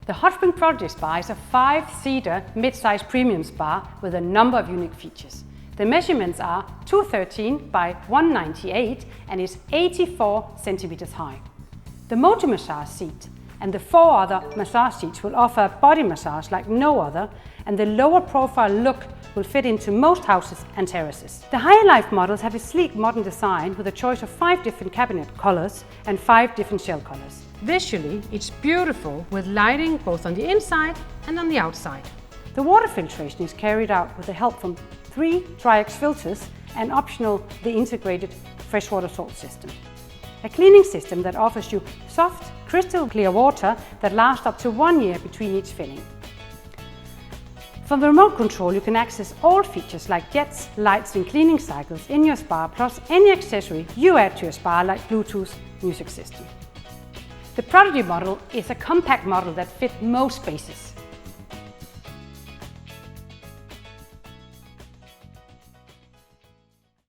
The HotSpring Prodigy Spa is a 5-seater mid-size premium spa with a number of unique features. The measurements are 213 by 198 and is 84 centimeters high. The Moto-Massage seat and the 4 other massage seats will offer a body massage like no other, and the lower profile look will fit into most houses and terraces. The Highlife models have a sleek modern design with a choice of 5 different cabinet colors and 5 different shell colors. Visually, it's beautiful with lighting both on the inside and on the outside. The water filtration is carried out with the help from 3 Tri-X filters and optional the integrated freshwater salt system. A cleaning system that offers you soft, crystal clear water that lasts up to 1 year between each filling. From the remote control you can access all features like jets, lights and cleaning cycles in your spa, plus any accessory you add to your spa like Bluetooth music system. The Prodigy model is a compact model that fits most spaces.